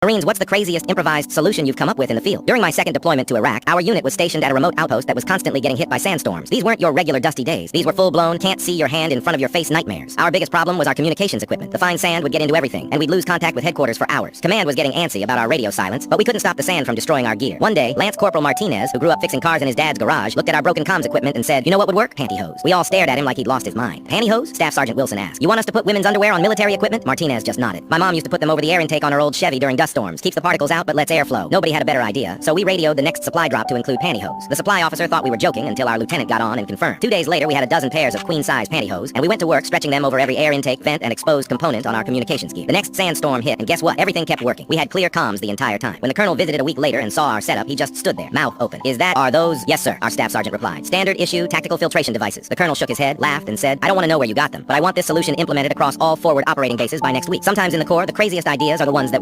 Marines, what's the craziest improvised solution you've come up with in the field? During my second deployment to Iraq, our unit was stationed at a remote outpost that was constantly getting hit by sandstorms. These weren't your regular dusty days. These were full-blown, can't-see-your-hand-in-front-of-your-face nightmares. Our biggest problem was our communications equipment. The fine sand would get into everything, and we'd lose contact with headquarters for hours. Command was getting antsy about our radio silence, but we couldn't stop the sand from destroying our gear. One day, Lance Corporal Martinez, who grew up fixing cars in his dad's garage, looked at our broken comms equipment and said, "You know what would work? Pantyhose." We all stared at him like he'd lost his mind. Pantyhose? Staff Sergeant Wilson asked. "You want us to put women's underwear on military equipment?" Martinez just nodded. "My mom used to put them over the air intake on her old Chevy during dust storms. Keeps the particles out but lets air flow." Nobody had a better idea, so we radioed the next supply drop to include pantyhose. The supply officer thought we were joking until our lieutenant got on and confirmed. 2 days later, we had a dozen pairs of queen-size pantyhose, and we went to work stretching them over every air intake, vent, and exposed component on our communications gear. The next sandstorm hit, and guess what? Everything kept working. We had clear comms the entire time. When the colonel visited a week later and saw our setup, he just stood there, mouth open. "Are those?" "Yes, sir," our staff sergeant replied. "Standard issue tactical filtration devices." The colonel shook his head, laughed, and said, "I don't want to know where you got them, but I want this solution implemented across all forward operating bases by next week." Sometimes in the Corps, the craziest ideas are the ones that